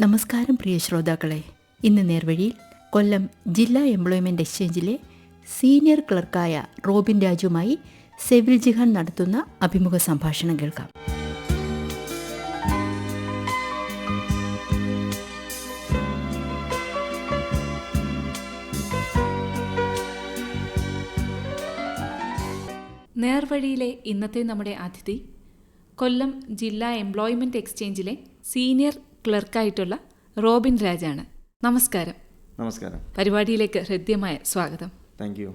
നമസ്കാരം പ്രിയ ശ്രോതാക്കളെ. ഇന്ന് നേർവഴിയിൽ കൊല്ലം ജില്ലാ എംപ്ലോയ്മെന്റ് എക്സ്ചേഞ്ചിലെ സീനിയർ ക്ലർക്കായ റോബിൻ രാജുമായി സെവിൽ ജിഹാൻ നടത്തുന്ന അഭിമുഖ സംഭാഷണം കേൾക്കാം. നേർവഴിയിലെ ഇന്നത്തെ നമ്മുടെ അതിഥി കൊല്ലം ജില്ലാ എംപ്ലോയ്മെന്റ് എക്സ്ചേഞ്ചിലെ സീനിയർ ക്ലർക്കായിട്ടുള്ള റോബിൻ രാജാണ്. നമസ്കാരം. നമസ്കാരം. പരിപാടിയിലേക്ക് ഹൃദ്യമായ സ്വാഗതം. Thank you.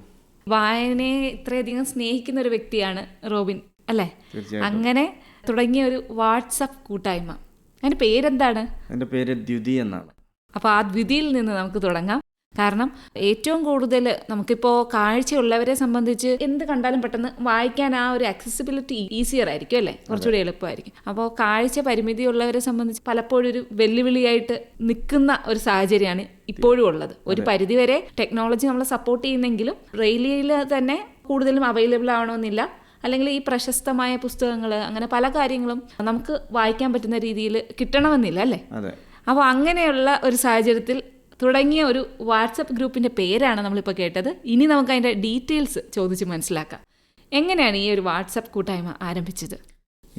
വായനയെ ഇത്രയധികം സ്നേഹിക്കുന്ന ഒരു വ്യക്തിയാണ് റോബിൻ, അല്ലേ? തീർച്ചയായിട്ടും. അങ്ങനെ തുടങ്ങിയ ഒരു വാട്സപ്പ് കൂട്ടായ്മ, അതിൻ്റെ പേരെന്താണ്? എൻ്റെ പേര് ദ്യുതി എന്നാണ്. അപ്പോൾ ആ ദ്വിതിയിൽ നിന്ന് നമുക്ക് തുടങ്ങാം. കാരണം ഏറ്റവും കൂടുതൽ നമുക്കിപ്പോൾ കാഴ്ചയുള്ളവരെ സംബന്ധിച്ച് എന്ത് കണ്ടാലും പെട്ടെന്ന് വായിക്കാൻ ആ ഒരു അക്സസിബിലിറ്റി ഈസിയർ ആയിരിക്കും, അല്ലേ? കുറച്ചുകൂടി എളുപ്പമായിരിക്കും. അപ്പോൾ കാഴ്ച പരിമിതിയുള്ളവരെ സംബന്ധിച്ച് പലപ്പോഴും ഒരു വെല്ലുവിളിയായിട്ട് നിൽക്കുന്ന ഒരു സാഹചര്യമാണ് ഇപ്പോഴും ഉള്ളത്. ഒരു പരിധിവരെ ടെക്നോളജി നമ്മളെ സപ്പോർട്ട് ചെയ്യുന്നെങ്കിലും ബ്രെയിലിയിൽ തന്നെ കൂടുതലും അവൈലബിൾ ആവണമെന്നില്ല, അല്ലെങ്കിൽ ഈ പ്രശസ്തമായ പുസ്തകങ്ങൾ, അങ്ങനെ പല കാര്യങ്ങളും നമുക്ക് വായിക്കാൻ പറ്റുന്ന രീതിയിൽ കിട്ടണമെന്നില്ല, അല്ലേ? അപ്പോൾ അങ്ങനെയുള്ള ഒരു സാഹചര്യത്തിൽ തുടങ്ങിയ ഒരു വാട്സപ്പ് ഗ്രൂപ്പിൻ്റെ പേരാണ് നമ്മളിപ്പോൾ കേട്ടത്. ഇനി നമുക്ക് അതിൻ്റെ ഡീറ്റെയിൽസ് ചോദിച്ച് മനസ്സിലാക്കാം. എങ്ങനെയാണ് ഈ ഒരു വാട്സപ്പ് കൂട്ടായ്മ ആരംഭിച്ചത്?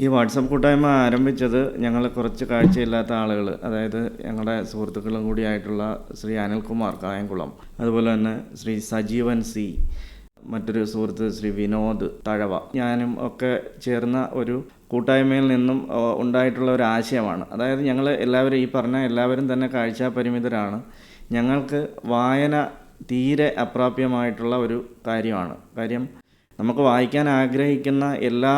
ഈ വാട്സപ്പ് കൂട്ടായ്മ ആരംഭിച്ചത് ഞങ്ങൾ കുറച്ച് കാഴ്ചയില്ലാത്ത ആളുകൾ, അതായത് ഞങ്ങളുടെ സുഹൃത്തുക്കളും കൂടിയായിട്ടുള്ള ശ്രീ അനിൽകുമാർ കായംകുളം, അതുപോലെ തന്നെ ശ്രീ സജീവൻ സി, മറ്റൊരു സുഹൃത്ത് ശ്രീ വിനോദ് തഴവ, ഞാനും ഒക്കെ ചേർന്ന ഒരു കൂട്ടായ്മയിൽ നിന്നും ഉണ്ടായിട്ടുള്ള ഒരു ആശയമാണ്. അതായത് ഞങ്ങൾ എല്ലാവരും, ഈ പറഞ്ഞ എല്ലാവരും തന്നെ കാഴ്ച പരിമിതരാണ്. ഞങ്ങൾക്ക് വായന തീരെ അപ്രാപ്യമായിട്ടുള്ള ഒരു കാര്യം നമുക്ക് വായിക്കാൻ ആഗ്രഹിക്കുന്ന എല്ലാ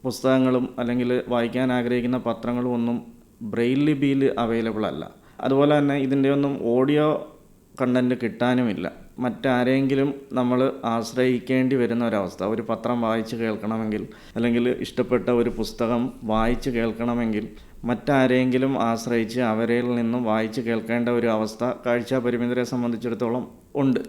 പുസ്തകങ്ങളും അല്ലെങ്കിൽ വായിക്കാൻ ആഗ്രഹിക്കുന്ന പത്രങ്ങളും ഒന്നും ബ്രെയിൽ ലിപിയിൽ അവൈലബിൾ അല്ല. അതുപോലെ തന്നെ ഇതിൻ്റെ ഒന്നും ഓഡിയോ കണ്ടൻറ്റ് കിട്ടാനുമില്ല. മറ്റാരെങ്കിലും നമ്മൾ ആശ്രയിക്കേണ്ടി വരുന്ന ഒരവസ്ഥ. ഒരു പത്രം വായിച്ച് കേൾക്കണമെങ്കിൽ അല്ലെങ്കിൽ ഇഷ്ടപ്പെട്ട ഒരു പുസ്തകം വായിച്ച് കേൾക്കണമെങ്കിൽ മറ്റാരെങ്കിലും ആശ്രയിച്ച് അവരിൽ നിന്നും വായിച്ച് കേൾക്കേണ്ട ഒരു അവസ്ഥ കാഴ്ച പരിമിതരെ സംബന്ധിച്ചിടത്തോളം ഉണ്ട്.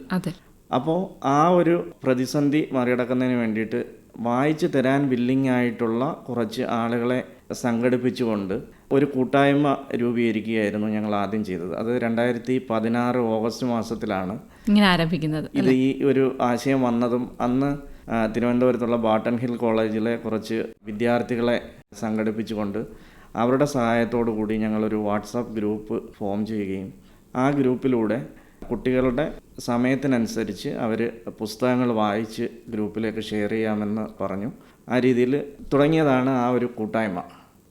അപ്പോൾ ആ ഒരു പ്രതിസന്ധി മറികടക്കുന്നതിന് വേണ്ടിയിട്ട് വായിച്ചു തരാൻ വില്ലിങ് ആയിട്ടുള്ള കുറച്ച് ആളുകളെ സംഘടിപ്പിച്ചുകൊണ്ട് ഒരു കൂട്ടായ്മ രൂപീകരിക്കുകയായിരുന്നു ഞങ്ങൾ ആദ്യം ചെയ്തത്. അത് 2016 ഓഗസ്റ്റ് മാസത്തിലാണ് ഇങ്ങനെ ആരംഭിക്കുന്നത്. ഇത് ഈ ഒരു ആശയം വന്നതും അന്ന് തിരുവനന്തപുരത്തുള്ള ബാട്ടൺ ഹിൽ കോളേജിലെ കുറച്ച് വിദ്യാർത്ഥികളെ സംഘടിപ്പിച്ചുകൊണ്ട് അവരുടെ സഹായത്തോടു കൂടി ഞങ്ങളൊരു വാട്സാപ്പ് ഗ്രൂപ്പ് ഫോം ചെയ്യുകയും ആ ഗ്രൂപ്പിലൂടെ കുട്ടികളുടെ സമയത്തിനനുസരിച്ച് അവർ പുസ്തകങ്ങൾ വായിച്ച് ഗ്രൂപ്പിലേക്ക് ഷെയർ ചെയ്യാമെന്ന് പറഞ്ഞു. ആ രീതിയിൽ തുടങ്ങിയതാണ് ആ ഒരു കൂട്ടായ്മ.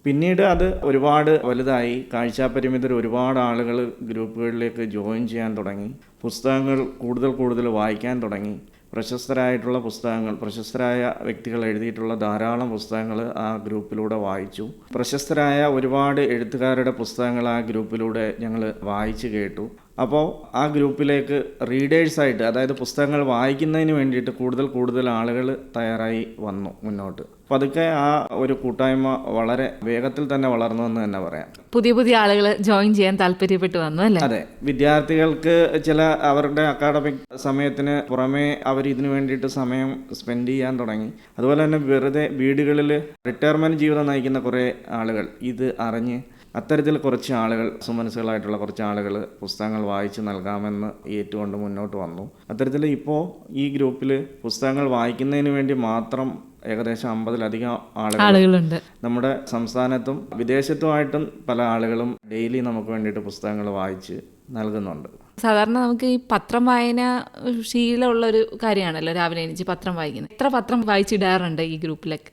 പിന്നീട് അത് ഒരുപാട് വലുതായി. കാഴ്ചാപരിമിതർ ഒരുപാട് ആളുകൾ ഗ്രൂപ്പുകളിലേക്ക് ജോയിൻ ചെയ്യാൻ തുടങ്ങി. പുസ്തകങ്ങൾ കൂടുതൽ വായിക്കാൻ തുടങ്ങി. പ്രശസ്തരായിട്ടുള്ള പുസ്തകങ്ങൾ, പ്രശസ്തരായ വ്യക്തികൾ എഴുതിയിട്ടുള്ള ധാരാളം പുസ്തകങ്ങൾ ആ ഗ്രൂപ്പിലൂടെ വായിച്ചു. പ്രശസ്തരായ ഒരുപാട് എഴുത്തുകാരുടെ പുസ്തകങ്ങൾ ആ ഗ്രൂപ്പിലൂടെ ഞങ്ങൾ വായിച്ചു കേട്ടു. അപ്പോൾ ആ ഗ്രൂപ്പിലേക്ക് റീഡേഴ്സായിട്ട്, അതായത് പുസ്തകങ്ങൾ വായിക്കുന്നതിന് വേണ്ടിയിട്ട് കൂടുതൽ ആളുകൾ തയ്യാറായി വന്നു മുന്നോട്ട്. പതുക്കെ ആ ഒരു കൂട്ടായ്മ വളരെ വേഗത്തിൽ തന്നെ വളർന്നു എന്ന് തന്നെ പറയാം. പുതിയ ആളുകൾ ജോയിൻ ചെയ്യാൻ താല്പര്യപ്പെട്ടു വന്നു, അല്ലേ? അതെ. വിദ്യാർത്ഥികൾക്ക് ചില അവരുടെ അക്കാഡമിക് സമയത്തിന് പുറമേ അവർ ഇതിനു വേണ്ടിയിട്ട് സമയം സ്പെൻഡ് ചെയ്യാൻ തുടങ്ങി. അതുപോലെ തന്നെ വെറുതെ വീടുകളിൽ റിട്ടയർമെൻറ്റ് ജീവിതം നയിക്കുന്ന കുറേ ആളുകൾ ഇത് അറിഞ്ഞ് അത്തരത്തിൽ കുറച്ച് ആളുകൾ, സുമനസ്സുകളായിട്ടുള്ള കുറച്ച് ആളുകൾ പുസ്തകങ്ങൾ വായിച്ച് നൽകാമെന്ന് ഏറ്റുകൊണ്ട് മുന്നോട്ട് വന്നു. അത്തരത്തിൽ ഇപ്പോൾ ഈ ഗ്രൂപ്പിൽ പുസ്തകങ്ങൾ വായിക്കുന്നതിന് വേണ്ടി മാത്രം ഏകദേശം 50-ലധികം ആളുകളുണ്ട്. നമ്മുടെ സംസ്ഥാനത്തും വിദേശത്തുമായിട്ടും പല ആളുകളും ഡെയിലി നമുക്ക് വേണ്ടിയിട്ട് പുസ്തകങ്ങൾ വായിച്ച് നൽകുന്നുണ്ട്. സാധാരണ നമുക്ക് ഈ പത്രം വായന ശീലമുള്ളൊരു കാര്യമാണല്ലോ, രാവിലെ എണീച്ച് പത്രം വായിക്കുന്നത്. എത്ര പത്രം വായിച്ചിടാറുണ്ട് ഈ ഗ്രൂപ്പിലേക്ക്?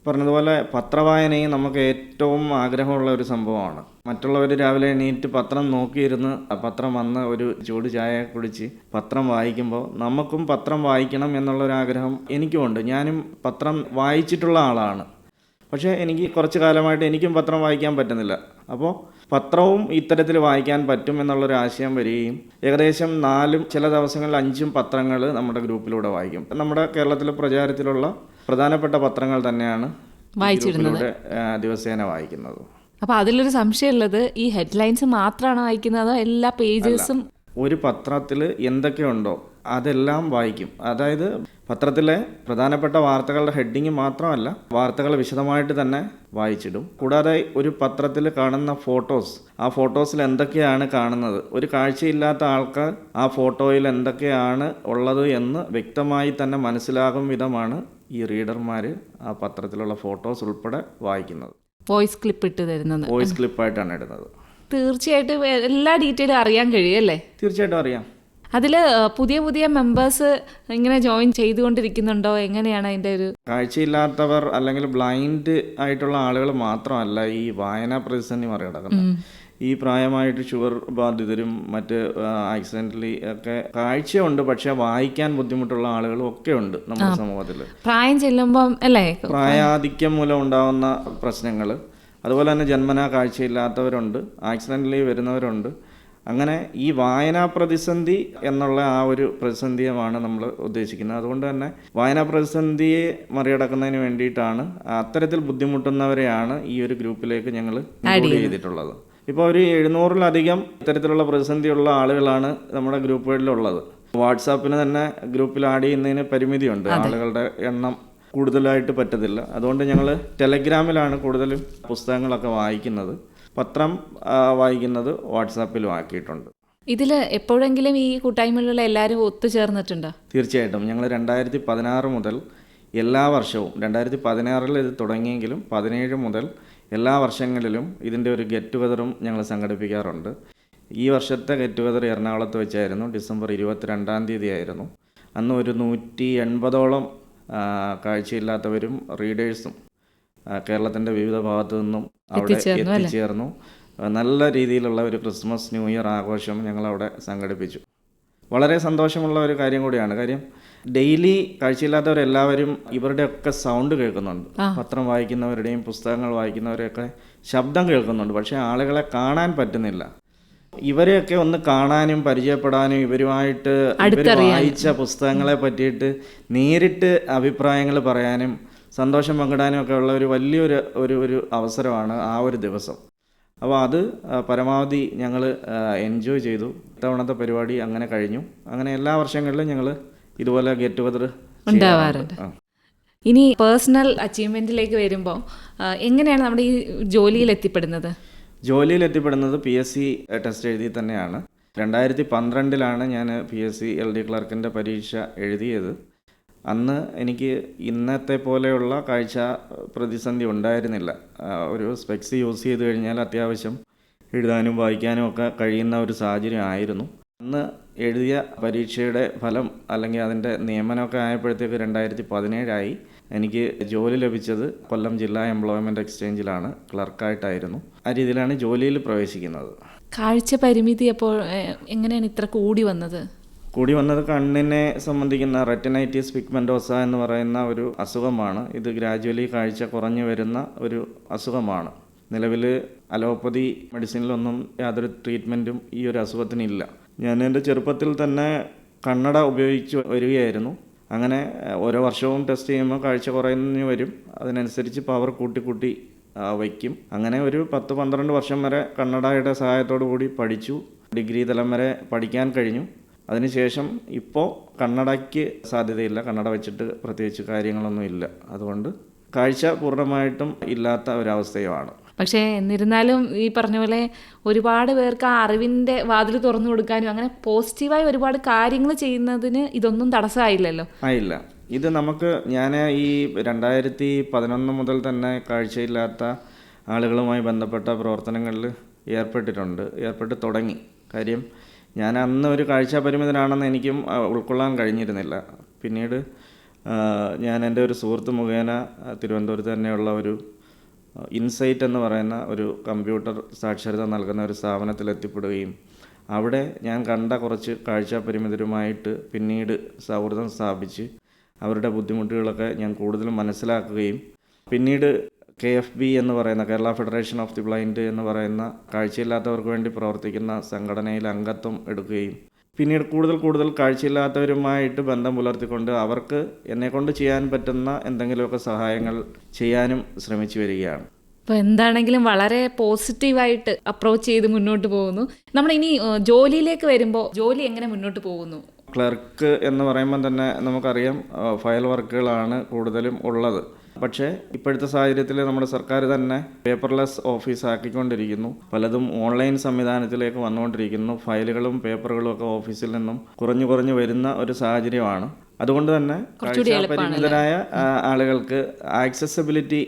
പറഞ്ഞതുപോലെ പത്രവായനയും നമുക്ക് ഏറ്റവും ആഗ്രഹമുള്ള ഒരു സംഭവമാണ്. മറ്റുള്ളവർ രാവിലെ എണീറ്റ് പത്രം നോക്കിയിരുന്ന് പത്രം വന്ന് ഒരു ചൂട് ചായ കുടിച്ച് പത്രം വായിക്കുമ്പോൾ നമുക്കും പത്രം വായിക്കണം എന്നുള്ളൊരാഗ്രഹം എനിക്കുമുണ്ട്. ഞാനും പത്രം വായിച്ചിട്ടുള്ള ആളാണ്. പക്ഷേ എനിക്ക് കുറച്ച് കാലമായിട്ട് എനിക്കും പത്രം വായിക്കാൻ പറ്റുന്നില്ല. അപ്പോൾ പത്രവും ഇത്തരത്തിൽ വായിക്കാൻ പറ്റും എന്നുള്ളൊരു ആശയം വരികയും ഏകദേശം 4 ചില ദിവസങ്ങളിൽ 5 പത്രങ്ങൾ നമ്മുടെ ഗ്രൂപ്പിലൂടെ വായിക്കും. നമ്മുടെ കേരളത്തിലെ പ്രചാരത്തിലുള്ള പ്രധാനപ്പെട്ട പത്രങ്ങൾ തന്നെയാണ് ഗ്രൂപ്പിലൂടെ ദിവസേന വായിക്കുന്നത്. അപ്പോൾ അതിലൊരു സംശയമുള്ളത്, ഈ ഹെഡ്ലൈൻസ് മാത്രമാണ് വായിക്കുന്നത്, എല്ലാ പേജസും? ഒരു പത്രത്തിൽ എന്തൊക്കെയുണ്ടോ അതെല്ലാം വായിക്കും. അതായത് പത്രത്തിലെ പ്രധാനപ്പെട്ട വാർത്തകളുടെ ഹെഡിങ് മാത്രമല്ല, വാർത്തകൾ വിശദമായിട്ട് തന്നെ വായിച്ചിടും. കൂടാതെ ഒരു പത്രത്തിൽ കാണുന്ന ഫോട്ടോസ്, ആ ഫോട്ടോസിൽ എന്തൊക്കെയാണ് കാണുന്നത്, ഒരു കാഴ്ചയില്ലാത്ത ആൾക്കാർ ആ ഫോട്ടോയിൽ എന്തൊക്കെയാണ് ഉള്ളത് എന്ന് വ്യക്തമായി തന്നെ മനസ്സിലാകും വിധമാണ് ഈ റീഡർമാർ ആ പത്രത്തിലുള്ള ഫോട്ടോസ് ഉൾപ്പെടെ വായിക്കുന്നത്. വോയിസ് ക്ലിപ്പ് ഇട്ട് തരുന്നത്, വോയിസ് ക്ലിപ്പായിട്ടാണ് ഇടുന്നത്. തീർച്ചയായിട്ടും എല്ലാ ഡീറ്റെയിലും അറിയാൻ കഴിയല്ലേ? തീർച്ചയായിട്ടും അറിയാം. അതിൽ പുതിയ പുതിയ മെമ്പേഴ്സ് ഇങ്ങനെ ജോയിൻ ചെയ്തുകൊണ്ടിരിക്കുന്നുണ്ടോ? എങ്ങനെയാണ് അതിൻ്റെ ഒരു? കാഴ്ചയില്ലാത്തവർ അല്ലെങ്കിൽ ബ്ലൈൻഡ് ആയിട്ടുള്ള ആളുകൾ മാത്രമല്ല ഈ വായനാ പ്രതിസന്ധി മറികടക്കുന്നത്. ഈ പ്രായമായിട്ട് ഷുഗർ ബാധിതരും മറ്റ് ആക്സിഡൻ്റലി ഒക്കെ കാഴ്ചയുണ്ട്, പക്ഷെ വായിക്കാൻ ബുദ്ധിമുട്ടുള്ള ആളുകളും ഒക്കെ ഉണ്ട് നമ്മുടെ സമൂഹത്തിൽ. പ്രായം ചെല്ലുമ്പം അല്ലേ, പ്രായാധിക്യം മൂലം ഉണ്ടാകുന്ന പ്രശ്നങ്ങൾ, അതുപോലെ തന്നെ ജന്മനാ കാഴ്ചയില്ലാത്തവരുണ്ട്, ആക്സിഡൻ്റലി വരുന്നവരുണ്ട്. അങ്ങനെ ഈ വായനാ പ്രതിസന്ധി എന്നുള്ള ആ ഒരു പ്രതിസന്ധിയുമാണ് നമ്മൾ ഉദ്ദേശിക്കുന്നത്. അതുകൊണ്ട് തന്നെ വായനാ പ്രതിസന്ധിയെ മറികടക്കുന്നതിന് വേണ്ടിയിട്ടാണ് അത്തരത്തിൽ ബുദ്ധിമുട്ടുന്നവരെയാണ് ഈ ഒരു ഗ്രൂപ്പിലേക്ക് ഞങ്ങൾ ഇൻക്ലൂഡ് ചെയ്തിട്ടുള്ളത്. ഇപ്പോൾ ഒരു 700-ലധികം ഇത്തരത്തിലുള്ള പ്രതിസന്ധിയുള്ള ആളുകളാണ് നമ്മുടെ ഗ്രൂപ്പുകളിലുള്ളത്. വാട്സാപ്പിന് തന്നെ ഗ്രൂപ്പിൽ ആഡ് ചെയ്യുന്നതിന് പരിമിതിയുണ്ട്, ആളുകളുടെ എണ്ണം കൂടുതലായിട്ട് പറ്റത്തില്ല. അതുകൊണ്ട് ഞങ്ങൾ ടെലഗ്രാമിലാണ് കൂടുതലും പുസ്തകങ്ങളൊക്കെ വായിക്കുന്നത്. പത്രം വായിക്കുന്നത് വാട്സാപ്പിലും ആക്കിയിട്ടുണ്ട്. ഇതിൽ എപ്പോഴെങ്കിലും ഈ കൂട്ടായ്മയിലുള്ള എല്ലാവരും ഒത്തുചേർന്നിട്ടുണ്ടോ? തീർച്ചയായിട്ടും. ഞങ്ങൾ 2016 മുതൽ എല്ലാ വർഷവും, 2016 ഇത് തുടങ്ങിയെങ്കിലും 17 മുതൽ എല്ലാ വർഷങ്ങളിലും ഇതിൻ്റെ ഒരു ഗെറ്റ് ടുഗദറും ഞങ്ങൾ സംഘടിപ്പിക്കാറുണ്ട്. ഈ വർഷത്തെ ഗെറ്റ് ടുഗദർ എറണാകുളത്ത് വെച്ചായിരുന്നു. ഡിസംബർ 22 ആയിരുന്നു. അന്ന് ഒരു 180ഓളം കാഴ്ചയില്ലാത്തവരും റീഡേഴ്സും കേരളത്തിൻ്റെ വിവിധ ഭാഗത്തു നിന്നും അവിടെ എത്തിച്ചേർന്നു. നല്ല രീതിയിലുള്ള ഒരു ക്രിസ്മസ് ന്യൂ ഇയർ ആഘോഷം ഞങ്ങളവിടെ സംഘടിപ്പിച്ചു. വളരെ സന്തോഷമുള്ള ഒരു കാര്യം കൂടിയാണ്. കാര്യം ഡെയിലി കാഴ്ചയില്ലാത്തവരെല്ലാവരും ഇവരുടെയൊക്കെ സൗണ്ട് കേൾക്കുന്നുണ്ട്. പത്രം വായിക്കുന്നവരുടെയും പുസ്തകങ്ങൾ വായിക്കുന്നവരെയൊക്കെ ശബ്ദം കേൾക്കുന്നുണ്ട്. പക്ഷേ ആളുകളെ കാണാൻ പറ്റുന്നില്ല. ഇവരെയൊക്കെ ഒന്ന് കാണാനും പരിചയപ്പെടാനും ഇവരുമായിട്ട് ഇവർ വായിച്ച പുസ്തകങ്ങളെ പറ്റിയിട്ട് നേരിട്ട് അഭിപ്രായങ്ങൾ പറയാനും സന്തോഷം പങ്കിടാനും ഒക്കെ ഉള്ള ഒരു വലിയൊരു ഒരു അവസരമാണ് ആ ഒരു ദിവസം. അപ്പോൾ അത് പരമാവധി ഞങ്ങൾ എൻജോയ് ചെയ്തു. ഇത്തവണത്തെ പരിപാടി അങ്ങനെ കഴിഞ്ഞു. അങ്ങനെ എല്ലാ വർഷങ്ങളിലും ഞങ്ങൾ ഇതുപോലെ ഗെറ്റ് ടുഗദർ ഉണ്ടാവാറുണ്ട്. ഇനി പേഴ്സണൽ അച്ചീവ്മെൻറ്റിലേക്ക് വരുമ്പോൾ എങ്ങനെയാണ് നമ്മുടെ ഈ ജോലിയിൽ എത്തിപ്പെടുന്നത്? ജോലിയിൽ എത്തിപ്പെടുന്നത് PSC ടെസ്റ്റ് എഴുതി തന്നെയാണ്. 2012 ഞാൻ PSC LD ക്ലർക്കിൻ്റെ പരീക്ഷ എഴുതിയത്. അന്ന് എനിക്ക് ഇന്നത്തെ പോലെയുള്ള കാഴ്ച പ്രതിസന്ധി ഉണ്ടായിരുന്നില്ല. ഒരു സ്പെക്സ് യൂസ് ചെയ്ത് കഴിഞ്ഞാൽ അത്യാവശ്യം എഴുതാനും വായിക്കാനും ഒക്കെ കഴിയുന്ന ഒരു സാഹചര്യം ആയിരുന്നു. അന്ന് എഴുതിയ പരീക്ഷയുടെ ഫലം അല്ലെങ്കിൽ അതിൻ്റെ നിയമനമൊക്കെ ആയപ്പോഴത്തേക്ക് 2017 എനിക്ക് ജോലി ലഭിച്ചത് കൊല്ലം ജില്ലാ എംപ്ലോയ്മെൻറ്റ് എക്സ്ചേഞ്ചിലാണ്. ക്ലർക്കായിട്ടായിരുന്നു. ആ രീതിയിലാണ് ജോലിയിൽ പ്രവേശിക്കുന്നത്. കാഴ്ച പരിമിതി അപ്പോൾ എങ്ങനെയാണ് ഇത്ര കൂടി വന്നത്? കണ്ണിനെ സംബന്ധിക്കുന്ന റെറ്റിനൈറ്റിസ് പിഗ്മെൻറ്റോസ എന്ന് പറയുന്ന ഒരു അസുഖമാണ്. ഇത് ഗ്രാജുവലി കാഴ്ച കുറഞ്ഞു വരുന്ന ഒരു അസുഖമാണ്. നിലവിൽ അലോപ്പതി മെഡിസിനിലൊന്നും യാതൊരു ട്രീറ്റ്മെൻറ്റും ഈ ഒരു അസുഖത്തിനില്ല. ഞാൻ എൻ്റെ ചെറുപ്പത്തിൽ തന്നെ കണ്ണട ഉപയോഗിച്ച് വരികയായിരുന്നു. അങ്ങനെ ഓരോ വർഷവും ടെസ്റ്റ് ചെയ്യുമ്പോൾ കാഴ്ച കുറഞ്ഞു വരും. അതിനനുസരിച്ച് പവർ കൂട്ടി വയ്ക്കും. അങ്ങനെ ഒരു 10-12 വർഷം വരെ കണ്ണടയുടെ സഹായത്തോടു കൂടി പഠിച്ചു. ഡിഗ്രി തലം വരെ പഠിക്കാൻ കഴിഞ്ഞു. അതിനുശേഷം ഇപ്പോൾ കണ്ണടയ്ക്ക് സാധ്യതയില്ല. കണ്ണട വെച്ചിട്ട് പ്രത്യേകിച്ച് കാര്യങ്ങളൊന്നും ഇല്ല. അതുകൊണ്ട് കാഴ്ച പൂർണ്ണമായിട്ടും ഇല്ലാത്ത ഒരവസ്ഥയുമാണ്. പക്ഷേ എന്നിരുന്നാലും ഈ പറഞ്ഞ പോലെ ഒരുപാട് പേർക്ക് ആ അറിവിൻ്റെ വാതിൽ തുറന്നു കൊടുക്കാനും അങ്ങനെ പോസിറ്റീവായി ഒരുപാട് കാര്യങ്ങൾ ചെയ്യുന്നതിന് ഇതൊന്നും തടസ്സമായില്ലല്ലോ? ആയില്ല. ഇത് ഞാൻ ഈ 2011 മുതൽ തന്നെ കാഴ്ചയില്ലാത്ത ആളുകളുമായി ബന്ധപ്പെട്ട പ്രവർത്തനങ്ങളിൽ ഏർപ്പെട്ട് തുടങ്ങി. കാര്യം ഞാൻ അന്ന് ഒരു കാഴ്ച പരിമിതനാണെന്ന് എനിക്കും ഉൾക്കൊള്ളാൻ കഴിഞ്ഞിരുന്നില്ല. പിന്നീട് ഞാൻ എൻ്റെ ഒരു സുഹൃത്ത് മുഖേന തിരുവനന്തപുരത്ത് തന്നെയുള്ള ഒരു ഇൻസൈറ്റ് എന്ന് പറയുന്ന ഒരു കമ്പ്യൂട്ടർ സാക്ഷരത നൽകുന്ന ഒരു സ്ഥാപനത്തിൽ എത്തിപ്പെടുകയും അവിടെ ഞാൻ കണ്ട കുറച്ച് കാഴ്ച പരിമിതരുമായിട്ട് പിന്നീട് സൗഹൃദം സ്ഥാപിച്ച് അവരുടെ ബുദ്ധിമുട്ടുകളൊക്കെ ഞാൻ കൂടുതൽ മനസ്സിലാക്കുകയും പിന്നീട് KFB എന്ന് പറയുന്ന Kerala federation of the blind എന്ന് പറയുന്ന കാഴ്ചയില്ലാത്തവർക്ക് വേണ്ടി പ്രവർത്തിക്കുന്ന സംഘടനയിൽ അംഗത്വം എടുക്കുകയും പിന്നീട് കൂടുതൽ കാഴ്ചയില്ലാത്തവരുമായിട്ട് ബന്ധം പുലർത്തിക്കൊണ്ട് അവർക്ക് എന്നെക്കൊണ്ട് ചെയ്യാൻ പറ്റുന്ന എന്തെങ്കിലുമൊക്കെ സഹായങ്ങൾ ചെയ്യാനും ശ്രമിച്ചു വരികയാണ്. അപ്പോൾ എന്താണെങ്കിലും വളരെ പോസിറ്റീവായിട്ട് അപ്രോച്ച് ചെയ്ത് മുന്നോട്ട് പോകുന്നു. നമ്മൾ ഇനി ജോലിയിലേക്ക് വരുമ്പോൾ ജോലി എങ്ങനെ മുന്നോട്ട് പോകുന്നു? ക്ലർക്ക് എന്ന് പറയുമ്പോൾ തന്നെ നമുക്കറിയാം ഫയൽ വർക്കുകളാണ് കൂടുതലും ഉള്ളത്. പക്ഷേ ഇപ്പോഴത്തെ സാഹചര്യത്തിൽ നമ്മുടെ സർക്കാർ തന്നെ പേപ്പർലെസ് ഓഫീസ് ആക്കിക്കൊണ്ടിരിക്കുന്നു. പലതും ഓൺലൈൻ സംവിധാനത്തിലേക്ക് വന്നുകൊണ്ടിരിക്കുന്നു. ഫയലുകളും പേപ്പറുകളും ഒക്കെ ഓഫീസിൽ നിന്നും കുറഞ്ഞു വരുന്ന ഒരു സാഹചര്യമാണ്. അതുകൊണ്ട് തന്നെ പരിമിതരായ ആളുകൾക്ക് ആക്സസിബിലിറ്റി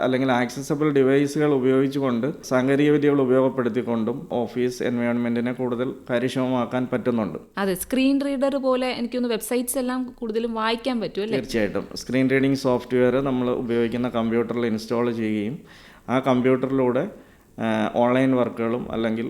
അല്ലെങ്കിൽ ആക്സസബിൾ ഡിവൈസുകൾ ഉപയോഗിച്ചുകൊണ്ട് സാങ്കേതിക വിദ്യകൾ ഉപയോഗപ്പെടുത്തിക്കൊണ്ടും ഓഫീസ് എൻവയോൺമെന്റിനെ കൂടുതൽ കാര്യക്ഷമമാക്കാൻ പറ്റുന്നുണ്ട്. അതെ, സ്ക്രീൻ റീഡർ പോലെ എനിക്കൊന്ന് വെബ്സൈറ്റ്സ് എല്ലാം കൂടുതലും വായിക്കാൻ പറ്റും അല്ലേ? തീർച്ചയായിട്ടും. സ്ക്രീൻ റീഡിംഗ് സോഫ്റ്റ്വെയർ നമ്മൾ ഉപയോഗിക്കുന്ന കമ്പ്യൂട്ടറിൽ ഇൻസ്റ്റാൾ ചെയ്യുകയും ആ കമ്പ്യൂട്ടറിലൂടെ ഓൺലൈൻ വർക്കുകളും അല്ലെങ്കിൽ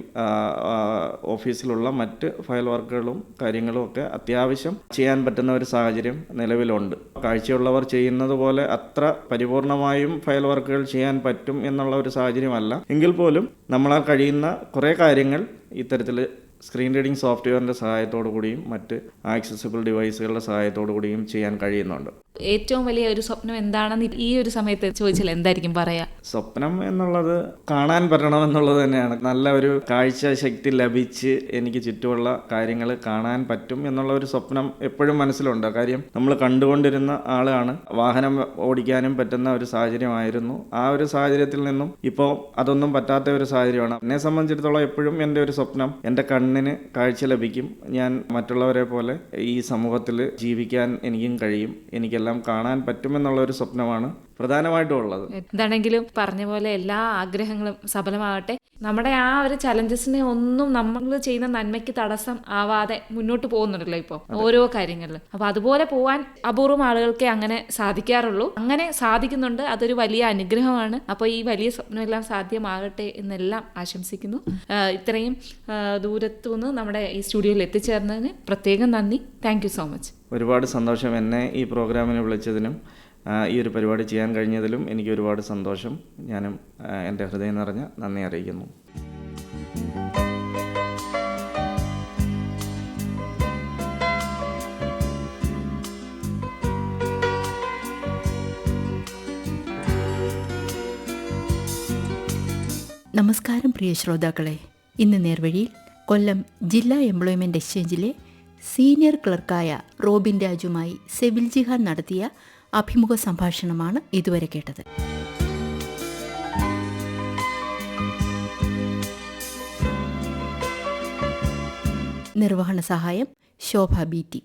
ഓഫീസിലുള്ള മറ്റ് ഫയൽ വർക്കുകളും കാര്യങ്ങളും ഒക്കെ അത്യാവശ്യം ചെയ്യാൻ പറ്റുന്ന ഒരു സാഹചര്യം നിലവിലുണ്ട്. കാഴ്ചയുള്ളവർ ചെയ്യുന്നത് പോലെ അത്ര പരിപൂർണമായും ഫയൽ വർക്കുകൾ ചെയ്യാൻ പറ്റും എന്നുള്ള ഒരു സാഹചര്യമല്ല. എങ്കിൽ പോലും നമ്മളാൽ കഴിയുന്ന കുറേ കാര്യങ്ങൾ ഇത്തരത്തിൽ സ്ക്രീൻ റീഡിംഗ് സോഫ്റ്റ്വെയറിൻ്റെ സഹായത്തോടു കൂടിയും മറ്റ് ആക്സസിബിൾ ഡിവൈസുകളുടെ സഹായത്തോടു കൂടിയും ചെയ്യാൻ കഴിയുന്നുണ്ട്. ഏറ്റവും വലിയ ഒരു സ്വപ്നം എന്താണെന്ന് ഈ ഒരു സമയത്ത് ചോദിച്ചാൽ എന്തായിരിക്കും പറയാ? സ്വപ്നം എന്നുള്ളത് കാണാൻ പറ്റണമെന്നുള്ളത് തന്നെയാണ്. നല്ല ഒരു കാഴ്ച ശക്തി ലഭിച്ച് എനിക്ക് ചുറ്റുമുള്ള കാര്യങ്ങൾ കാണാൻ പറ്റും എന്നുള്ള ഒരു സ്വപ്നം എപ്പോഴും മനസ്സിലുണ്ട്. കാര്യം നമ്മൾ കണ്ടുകൊണ്ടിരുന്ന ആളാണ്. വാഹനം ഓടിക്കാനും പറ്റുന്ന ഒരു സാഹചര്യമായിരുന്നു. ആ ഒരു സാഹചര്യത്തിൽ നിന്നും ഇപ്പോൾ അതൊന്നും പറ്റാത്ത ഒരു സാഹചര്യമാണ്. എന്നെ സംബന്ധിച്ചിടത്തോളം എപ്പോഴും എൻ്റെ ഒരു സ്വപ്നം എൻ്റെ കണ്ണിന് കാഴ്ച ലഭിക്കും, ഞാൻ മറ്റുള്ളവരെ പോലെ ഈ സമൂഹത്തിൽ ജീവിക്കാൻ എനിക്കും കഴിയും, എനിക്കെല്ലാം കാണാൻ പറ്റുമെന്നുള്ള ഒരു സ്വപ്നമാണ് പ്രധാനമായിട്ടും ഉള്ളത്. എന്താണെങ്കിലും പറഞ്ഞ പോലെ എല്ലാ ആഗ്രഹങ്ങളും സഫലമാകട്ടെ. നമ്മുടെ ആ ഒരു ചലഞ്ചസിനെ ഒന്നും നമ്മൾ ചെയ്യുന്ന നന്മയ്ക്ക് തടസ്സം ആവാതെ മുന്നോട്ട് പോകുന്നുണ്ടല്ലോ ഇപ്പോൾ ഓരോ കാര്യങ്ങളിലും. അപ്പൊ അതുപോലെ പോവാൻ അപൂർവം ആളുകൾക്കേ അങ്ങനെ സാധിക്കാറുള്ളൂ. അങ്ങനെ സാധിക്കുന്നുണ്ട്, അതൊരു വലിയ അനുഗ്രഹമാണ്. അപ്പോൾ ഈ വലിയ സ്വപ്നമെല്ലാം സാധ്യമാകട്ടെ എന്നെല്ലാം ആശംസിക്കുന്നു. ഇത്രയും ദൂരത്തുനിന്ന് നമ്മുടെ ഈ സ്റ്റുഡിയോയിൽ എത്തിച്ചേർന്നതിന് പ്രത്യേകം നന്ദി. Thank you so much. ഒരുപാട് സന്തോഷം എന്നെ ഈ പ്രോഗ്രാമിന് വിളിച്ചതിനും ഈ ഒരു പരിപാടി ചെയ്യാൻ കഴിഞ്ഞതിലും എനിക്ക് ഒരുപാട് സന്തോഷം. ഞാനും എൻ്റെ ഹൃദയം നിറഞ്ഞ നന്ദി അറിയിക്കുന്നു. നമസ്കാരം പ്രിയ ശ്രോതാക്കളെ. ഇന്ന് നേർവഴിയിൽ കൊല്ലം ജില്ലാ എംപ്ലോയ്മെൻറ്റ് എക്സ്ചേഞ്ചിലെ സീനിയർ ക്ലർക്കായ റോബിൻ രാജുമായി സെവിൽ ജിഹാൻ നടത്തിയ അഭിമുഖ സംഭാഷണമാണ് ഇതുവരെ കേട്ടത്. നിർവഹണ സഹായം ശോഭ BT.